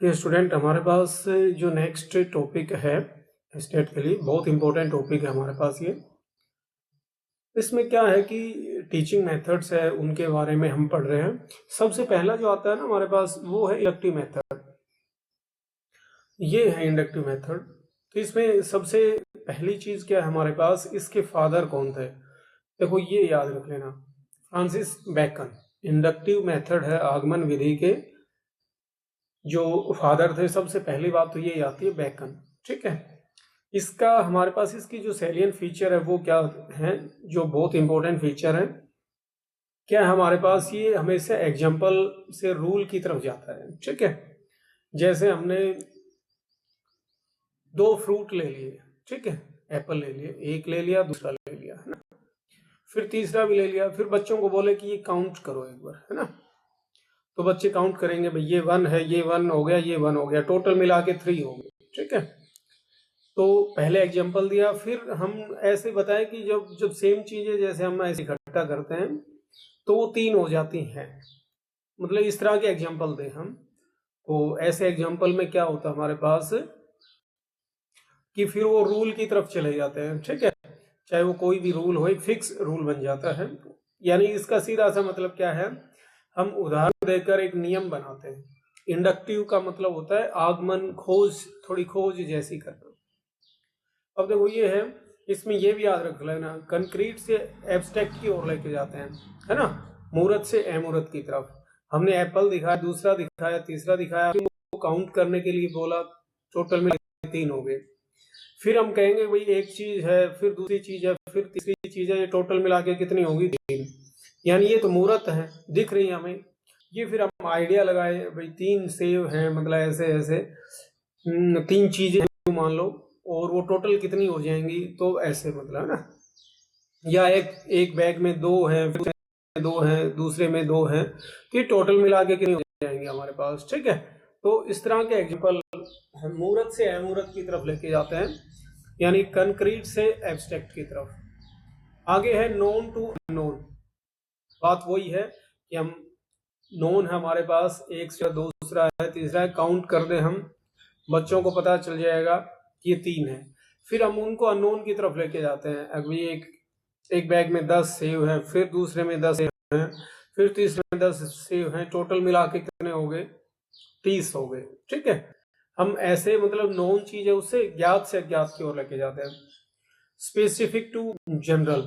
कि स्टूडेंट हमारे पास जो नेक्स्ट टॉपिक है स्टेट के लिए बहुत इंपॉर्टेंट टॉपिक है हमारे पास ये। इसमें क्या है कि टीचिंग मेथड्स है उनके बारे में हम पढ़ रहे हैं। सबसे पहला जो आता है ना हमारे पास वो है इंडक्टिव मेथड। ये है इंडक्टिव मेथड। तो इसमें सबसे पहली चीज क्या है हमारे पास, इसके फादर कौन थे। देखो ये याद रख लेना, फ्रांसिस बेकन। इंडक्टिव मेथड है आगमन विधि के जो फादर थे। सबसे पहली बात तो ये आती है बेकन, ठीक है। इसका हमारे पास इसकी जो सैलियन फीचर है वो क्या है, जो बहुत इंपॉर्टेंट फीचर है क्या है हमारे पास, ये हमेशा एग्जाम्पल से रूल की तरफ जाता है, ठीक है। जैसे हमने दो फ्रूट ले लिए, ठीक है, एप्पल ले लिए, एक ले लिया दूसरा ले लिया, है ना, फिर तीसरा भी ले लिया, फिर बच्चों को बोले कि ये काउंट करो एक बार, है ना। तो बच्चे काउंट करेंगे, भाई ये 1 है, ये 1 हो गया, ये 1 हो गया, टोटल मिला के 3 हो गए, ठीक है। तो पहले एग्जाम्पल दिया, फिर हम ऐसे बताएं कि जब जब सेम चीजें जैसे हम ऐसे इकट्ठा करते हैं तो वो 3 हो जाती हैं, मतलब इस तरह के एग्जाम्पल दें हम। तो ऐसे एग्जाम्पल में क्या होता है हमारे पास कि फिर वो रूल की तरफ चले जाते हैं, ठीक है। चाहे वो कोई भी रूल हो, एक फिक्स रूल बन जाता है। यानी इसका सीधा सा मतलब क्या है, हम उदाहरण देकर एक नियम बनाते हैं। इंडक्टिव का मतलब होता है आगमन, खोज, थोड़ी खोज जैसी करना। अब देखो ये है, इसमें ये भी याद रख लेना, कंक्रीट से एब्स्ट्रैक्ट की ओर लेके जाते हैं, है ना, मूर्त से अमूर्त की तरफ। हमने एप्पल दिखाया, दूसरा दिखाया, तीसरा दिखाया, फिर वो काउंट करने के लिए बोला, टोटल में 3 हो गए। फिर हम कहेंगे भाई एक चीज है, फिर दूसरी चीज है, फिर तीसरी चीज है, ये टोटल मिला के कितनी होगी, 3। यानी ये तो मूर्त है, दिख रही है हमें। ये फिर हम आइडिया लगाए, भाई 3 सेब हैं, मतलब ऐसे ऐसे 3 चीजें मान लो, और वो टोटल कितनी हो जाएंगी, तो ऐसे मतलब है ना। या एक बैग में 2 है, फिर में 2 है, दूसरे में 2 है, तो ये टोटल मिला के कितनी हो जाएंगी हमारे पास, ठीक है। तो इस तरह के एग्जाम्पल हम मूर्त से अमूर्त की तरफ लेके जाते हैं, यानी कंक्रीट से एब्स्ट्रैक्ट की तरफ। आगे है नोन टू अननोन। बात वही है कि हम नोन है हमारे पास, एक से दूसरा है, तीसरा है, काउंट कर दे हम, बच्चों को पता चल जाएगा कि ये 3 है। फिर हम उनको अननोन की तरफ लेके जाते हैं। अभी एक बैग में 10 सेव है, फिर दूसरे में 10 सेव है, फिर तीसरे में 10 सेव हैं, टोटल मिला के कितने हो गए, 30 हो गए, ठीक है। हम ऐसे मतलब नोन चीज है उससे ज्ञात से अज्ञात की ओर लेके जाते हैं। स्पेसिफिक टू जनरल,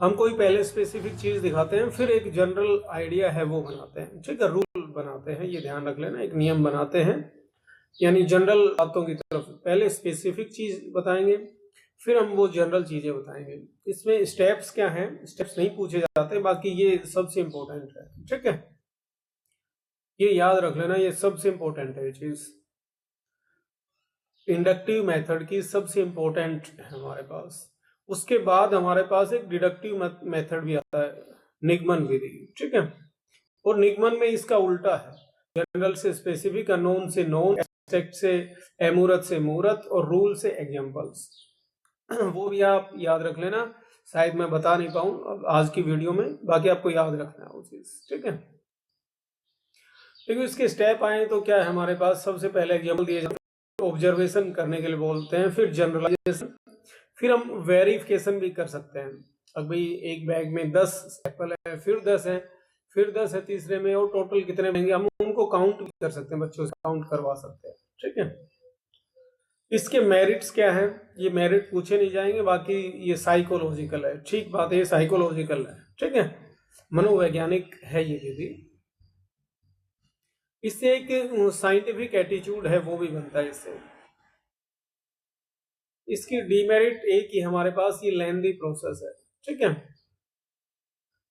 हम कोई पहले स्पेसिफिक चीज दिखाते हैं, फिर एक जनरल आइडिया है वो बनाते हैं, ठीक है, रूल बनाते हैं, ये ध्यान रख लेना, एक नियम बनाते हैं। यानी जनरल बातों की तरफ पहले स्पेसिफिक चीज बताएंगे, फिर हम वो जनरल चीजें बताएंगे। इसमें स्टेप्स क्या हैं, स्टेप्स नहीं पूछे जाते, बाकी ये सबसे इंपॉर्टेंट है, ठीक है, ये याद रख लेना, ये सबसे इंपॉर्टेंट है ये चीज। इंडक्टिव मेथड की सबसे इंपॉर्टेंट है हमारे पास। उसके बाद हमारे पास एक डिडक्टिव मेथड भी आता है, निगमन विधि, ठीक है। और निगमन में इसका उल्टा है, जनरल से स्पेसिफिक, अननोन से नोन, एब्स्ट्रैक्ट से अमूर्त से मूर्त, और रूल से एग्जांपल्स। वो भी आप याद रख लेना, शायद मैं बता नहीं पाऊं आज की वीडियो में, बाकी आपको याद रखना है वो चीज, ठीक है। देखिए इसके स्टेप आए तो क्या है हमारे पास, सबसे पहले एग्जाम्पल दिए जाते हैं, ऑब्जर्वेशन करने के लिए बोलते हैं, फिर जनरलाइजेशन, फिर हम वेरिफिकेशन भी कर सकते हैं। अब भाई एक बैग में 10 एप्पल है, फिर 10 है, फिर 10 है तीसरे में, और टोटल कितने बनेंगे, हम उनको काउंट भी कर सकते हैं, बच्चों से काउंट करवा सकते हैं, ठीक है। इसके मेरिट्स क्या है, ये मेरिट पूछे नहीं जाएंगे, बाकी ये साइकोलॉजिकल है, ठीक बात है, ये साइकोलॉजिकल है, ठीक है, मनोवैज्ञानिक है ये विधि। इससे एक साइंटिफिक एटीट्यूड है वो भी बनता है इससे। इसकी डीमेरिट एक ही हमारे पास, ये लेंदी प्रोसेस है, ठीक है।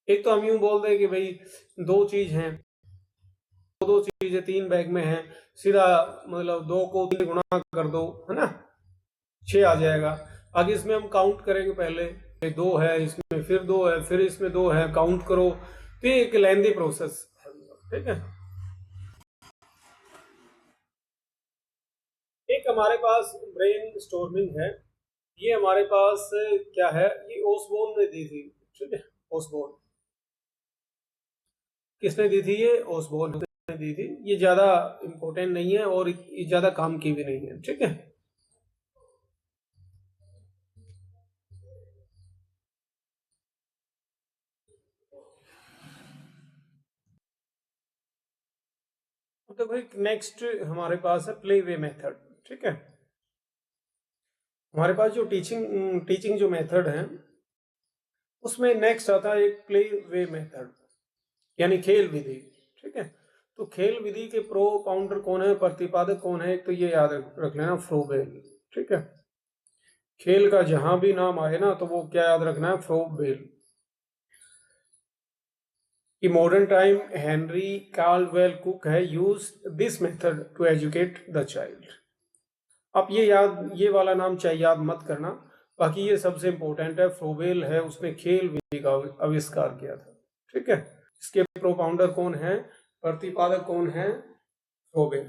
एक तो हम यूं बोल दें कि भाई 2 चीज हैं, दो चीजें 3 बैग में है, सीधा मतलब 2 को 3 गुणा कर दो, है ना, 6 आ जाएगा। आगे इसमें हम काउंट करेंगे, पहले 2 है, इसमें फिर 2 है, फिर इसमें 2 है, काउंट करो, तो ये एक लेंदी प्रोसेस है, ठीक है। एक हमारे पास ब्रेन स्टॉर्मिंग है, ये हमारे पास क्या है, ये ओसबोर्न ने दी थी, ठीक है, ओसबोर्न, किसने दी थी, ये ओसबोर्न। दी थी, ये ज्यादा इम्पोर्टेंट नहीं है और ये ज्यादा काम की भी नहीं है, ठीक है। तो भाई नेक्स्ट हमारे पास है प्ले वे मेथड, ठीक है। हमारे पास जो टीचिंग जो मेथड है उसमें नेक्स्ट आता है एक प्ले वे मेथड, यानी खेल विधि, ठीक है। तो खेल विधि के प्रो पाउंडर कौन है, प्रतिपादक कौन है, तो ये याद रख लेना, फ्रोबेल, ठीक है। खेल का जहां भी नाम आए ना तो वो क्या याद रखना है, Froebel. In modern time, Henry Caldwell Cook है use this method to educate the child. अब ये वाला नाम चाहिए याद मत करना, बाकी ये सबसे इंपॉर्टेंट है। फ्रोबेल है, उसने खेल विधि का आविष्कार किया था, ठीक है। इसके प्रोपाउंडर कौन है, प्रतिपादक कौन है, फ्रोबेल।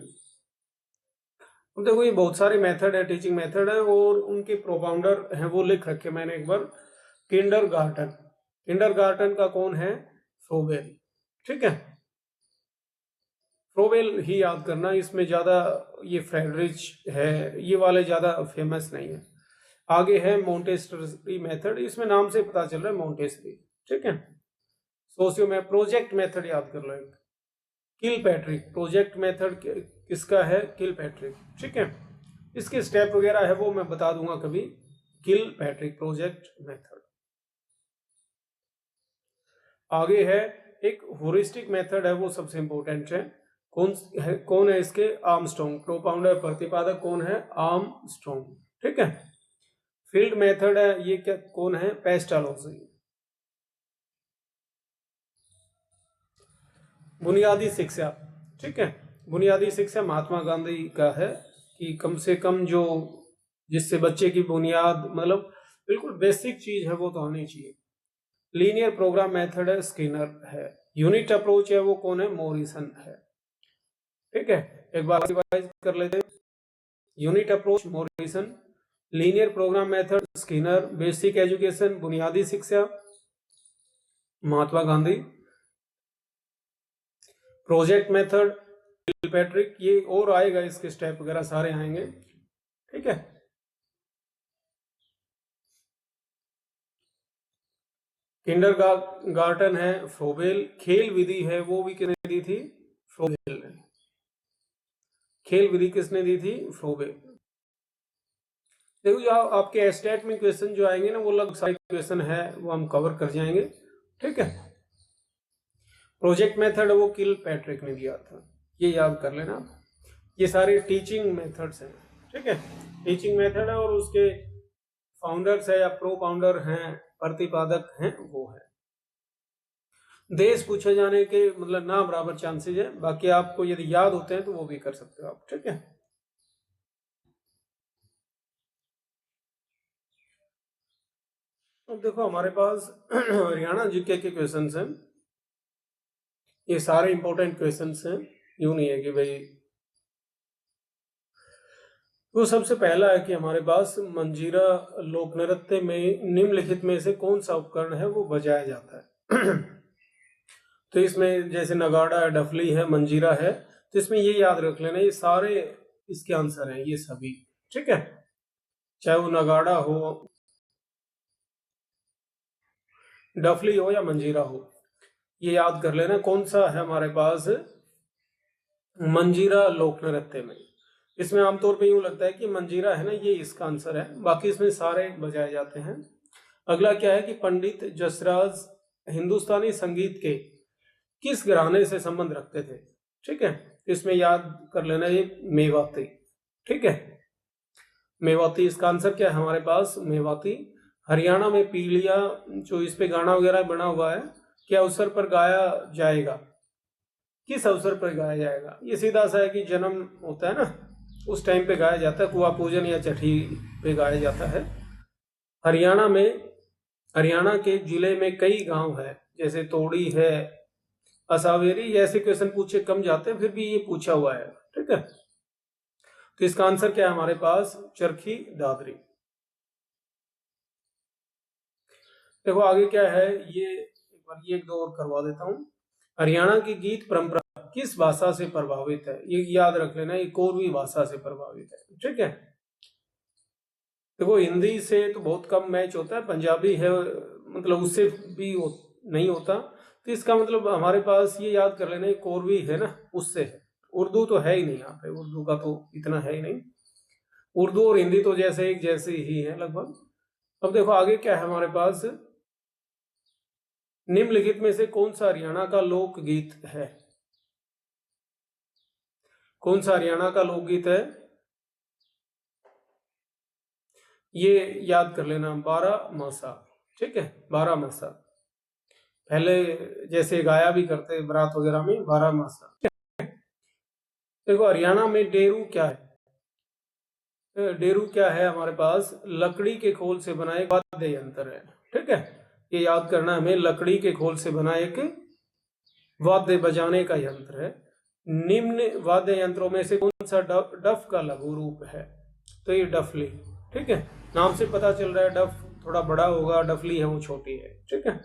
अब देखो ये बहुत सारे मेथड है, टीचिंग मेथड है, और उनके प्रोपाउंडर हैं वो लिख रखे मैंने एक बार। किंडरगार्टन का कौन है, फ्रोबेल, ठीक है। फ्रोबेल ही याद करना, इसमें ज्यादा ये फ्रेडरिच है, ये वाले ज्यादा फेमस नहीं है। आगे है मोंटेसरी मेथड, इसमें नाम से पता चल रहा है मोंटेसरी, ठीक है। सोशियो में प्रोजेक्ट मेथड याद कर लो एक, किलपैट्रिक। प्रोजेक्ट मेथड किसका है, किलपैट्रिक, ठीक है। इसके स्टेप वगैरह है वो मैं बता दूंगा कभी। Kilpatrick project method. आगे है एक ह्यूरिस्टिक मेथड है, वो सबसे इंपॉर्टेंट है। कौन है इसके, आर्मस्ट्रॉन्ग। प्रोपाउंडर प्रतिपादक कौन है, आर्मस्ट्रॉन्ग, ठीक है। फील्ड मेथड है, ये क्या कौन है, पेस्टालोजी। बुनियादी शिक्षा, ठीक है। बुनियादी शिक्षा महात्मा गांधी का है कि कम से कम जो जिससे बच्चे की बुनियाद मतलब बिल्कुल बेसिक चीज है वो तो आनी चाहिए। लीनियर प्रोग्राम मेथड है, स्किनर है। यूनिट अप्रोच है वो कौन है, मॉरिसन है, ठीक है। एक बार रिवाइज कर लेते हैं। Unit approach Morrison, linear program method Skinner, basic education बुनियादी शिक्षा Mahatma Gandhi, project method Kilpatrick. ये और आएगा, इसके स्टेप वगैरह सारे आएंगे, ठीक है। किंडरगार्टन है, फ्रोबेल। खेल विधि है वो भी किसने दी थी, फ्रोबेल ने। खेल विधि किसने दी थी, फ्रोबेल। देखो जो आपके स्टेट में क्वेश्चन जो आएंगे ना वो लगभग सारे क्वेश्चन है वो हम कवर कर जाएंगे, ठीक है। प्रोजेक्ट मेथड वो किलपैट्रिक ने दिया था, ये याद कर लेना। ये सारे टीचिंग मेथड्स हैं, ठीक है। टीचिंग मेथड है और उसके फाउंडर्स है या प्रो फाउंडर हैं, प्रतिपादक हैं वो है। देश पूछे जाने के मतलब ना बराबर चांसेस है, बाकी आपको यदि याद होते हैं तो वो भी कर सकते हो आप, ठीक है। अब देखो हमारे पास हरियाणा जीके के क्वेश्चंस हैं, ये सारे इंपॉर्टेंट क्वेश्चंस हैं, यूं नहीं है कि भाई। तो सबसे पहला है कि हमारे पास मंजीरा लोक नृत्य में निम्नलिखित में से कौन सा उपकरण है वो बजाया जाता है। तो इसमें जैसे नगाड़ा है, डफली है, मंजीरा है, तो इसमें ये याद रख लेना ये सारे इसके आंसर हैं, ये सभी, ठीक है। चाहे वो नगाड़ा हो, डफली हो या मंजीरा हो, ये याद कर लेना कौन सा है हमारे पास, मंजीरा लोक नृत्य में। इसमें आमतौर पे यूं लगता है कि मंजीरा है ना ये इसका आंसर है, बाकी इसमें सारे बजाए जाते हैं। अगला क्या है कि पंडित जसराज हिंदुस्तानी संगीत के किस घराने से संबंध रखते थे, ठीक है। इसमें याद कर लेना ये मेवाती, ठीक है। मेवाती इसका आंसर क्या है हमारे पास, मेवाती। हरियाणा में पीलिया जो इस पे गाना वगैरह बना हुआ है, क्या अवसर पर गाया जाएगा, किस अवसर पर गाया जाएगा, ये सीधा सा है कि जन्म होता है ना उस टाइम पे गाया जाता है, कुआ पूजन या छठी पे गाया जाता है। हरियाणा में, हरियाणा के जिले में कई गांव है, जैसे तोड़ी है, असावेरी, ऐसे क्वेश्चन पूछे कम जाते हैं, फिर भी ये पूछा हुआ है, ठीक है। तो इसका आंसर क्या है हमारे पास, चरखी दादरी। देखो आगे क्या है, ये एक बार ये एक दो और करवा देता हूं। हरियाणा की गीत परंपरा किस भाषा से प्रभावित है? ये याद रख लेना, ये कोरवी भाषा से प्रभावित है। ठीक है, देखो हिंदी से तो बहुत कम मैच होता है, पंजाबी है मतलब उससे भी नहीं होता, तो इसका मतलब हमारे पास ये याद कर लेना, कोरवी है ना, उससे है। उर्दू तो है ही नहीं यहाँ पे, उर्दू का तो इतना है ही नहीं। उर्दू और हिंदी तो जैसे एक जैसे ही है लगभग। अब देखो आगे क्या है हमारे पास, निम्नलिखित में से कौन सा हरियाणा का लोकगीत है? कौन सा हरियाणा का लोकगीत है? ये याद कर लेना, बारामासा। ठीक है, बारामासा, पहले जैसे गाया भी करते बारात वगैरह में, बारामासा। देखो हरियाणा में डेरू क्या है? डेरू क्या है हमारे पास? लकड़ी के खोल से बना एक वाद्य यंत्र है। ठीक है, ये याद करना हमें, लकड़ी के खोल से बना एक वाद्य बजाने का यंत्र है। निम्न वाद्य यंत्रों में से कौन सा डफ का लघु रूप है? तो ये डफली। ठीक है, नाम से पता चल रहा है डफ थोड़ा बड़ा होगा, डफली है वो छोटी है। ठीक है,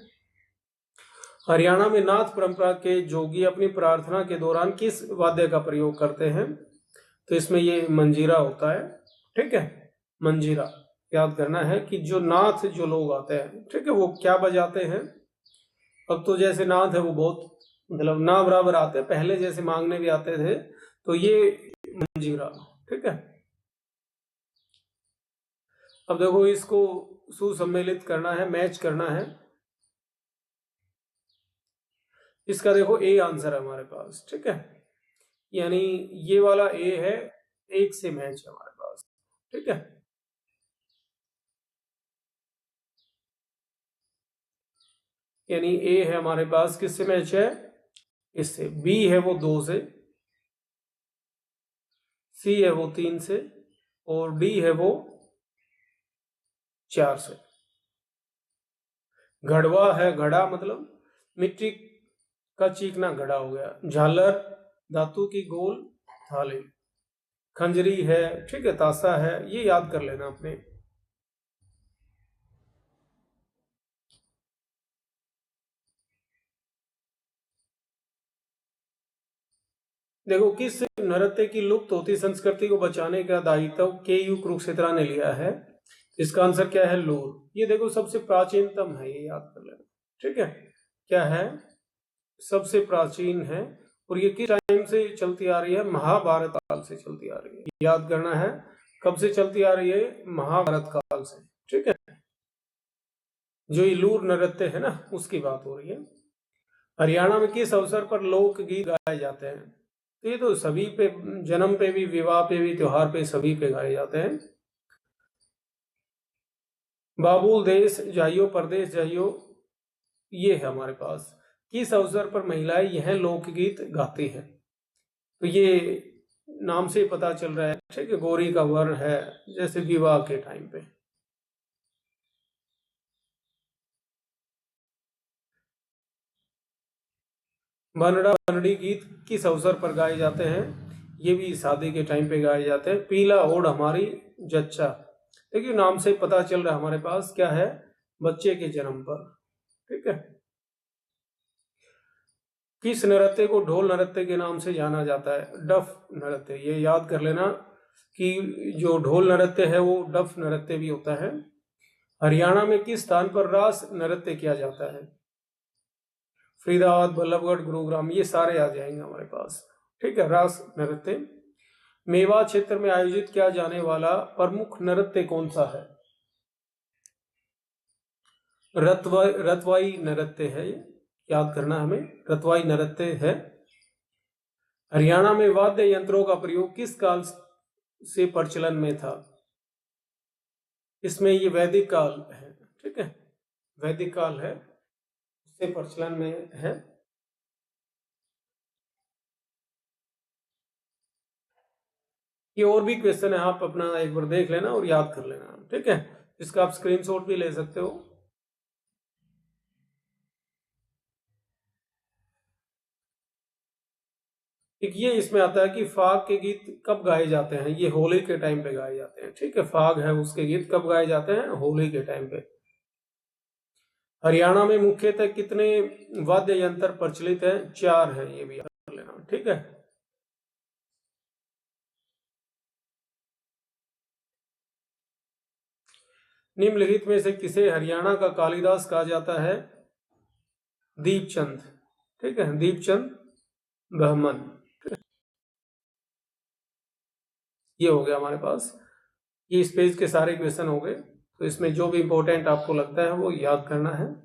हरियाणा में नाथ परंपरा के जोगी अपनी प्रार्थना के दौरान किस वाद्य का प्रयोग करते हैं? तो इसमें ये मंजीरा होता है। ठीक है, मंजीरा याद करना है कि जो नाथ जो लोग आते हैं, ठीक है, वो क्या बजाते हैं? अब तो जैसे नाथ है वो बहुत मतलब ना बराबर आते हैं, पहले जैसे मांगने भी आते थे, तो ये मंजीरा। ठीक है, अब देखो इसको सुसम्मिलित करना है, मैच करना है। इसका देखो ए आंसर है हमारे पास। ठीक है, यानी ये वाला ए है, एक से मैच है हमारे पास। ठीक है, यानी ए है हमारे पास किससे मैच है? इससे। बी है वो 2 से, सी है वो 3 से, और डी है वो 4 से। घड़वा है, घड़ा मतलब मिट्टी का चीकना घड़ा हो गया। झालर धातु की गोल थाली। खंजरी है, ठीक है, तासा है, ये याद कर लेना अपने। देखो किस नृत्य की लुप्त होती संस्कृति को बचाने का दायित्व केयू कुरुक्षेत्रा ने लिया है? इसका आंसर क्या है? लूर। ये देखो सबसे प्राचीनतम है, ये याद कर लेना। ठीक है, क्या है? सबसे प्राचीन है, और ये किस टाइम से चलती आ रही है? महाभारत काल से चलती आ रही है। याद करना है, कब से चलती आ रही है? महाभारत काल से। ठीक है, जो ये लूर नृत्य है ना, उसकी बात हो रही है। हरियाणा में किस अवसर पर लोकगीत गाए जाते हैं? तो ये तो सभी पे, जन्म पे भी, विवाह पे भी, त्योहार पे, सभी पे गाए जाते हैं। बाबुल देश जाइयो परदेश जाइयो, ये है हमारे पास। किस अवसर पर महिलाएं यह लोकगीत गाती हैं? तो ये नाम से पता चल रहा है, ठीक है, गौरी का वर है, जैसे विवाह के टाइम पे। बनड़ा बनड़ी गीत किस अवसर पर गाए जाते हैं? ये भी शादी के टाइम पे गाए जाते हैं। पीला ओढ़ हमारी जच्चा, देखिए नाम से पता चल रहा है हमारे पास, क्या है? बच्चे के जन्म पर। ठीक है, किस नृत्य को ढोल नृत्य के नाम से जाना जाता है? डफ नृत्य। ये याद कर लेना कि जो ढोल नृत्य है वो डफ नृत्य भी होता है। हरियाणा में किस स्थान पर रास नृत्य किया जाता है? फरीदाबाद, बल्लभगढ़, गुरुग्राम, ये सारे आ जाएंगे हमारे पास। ठीक है, रास नृत्य। मेवात क्षेत्र में आयोजित किया जाने वाला प्रमुख नृत्य कौन सा है? रतवाई नृत्य है, याद करना हमें, रतवाई नृत्य है। हरियाणा में वाद्य यंत्रों का प्रयोग किस काल से प्रचलन में था? इसमें ये वैदिक काल है। ठीक है, वैदिक काल है, उससे प्रचलन में है। ये और भी क्वेश्चन है, आप अपना एक बार देख लेना और याद कर लेना। ठीक है, इसका आप स्क्रीनशॉट भी ले सकते हो। एक ये इसमें आता है कि फाग के गीत कब गाए जाते हैं? ये होली के टाइम पे गाए जाते हैं। ठीक है, फाग है, उसके गीत कब गाए जाते हैं? होली के टाइम पे। हरियाणा में मुख्यतः कितने वाद्य यंत्र प्रचलित हैं? 4 है, ये भी याद कर लेना, ठीक है। निम्नलिखित में से किसे हरियाणा का कालिदास कहा जाता है? दीपचंद, ठीक है, दीपचंद बर्मन। ये हो गया हमारे पास, ये इस पेज के सारे क्वेश्चन हो गए। तो इसमें जो भी इंपॉर्टेंट आपको लगता है वो याद करना है।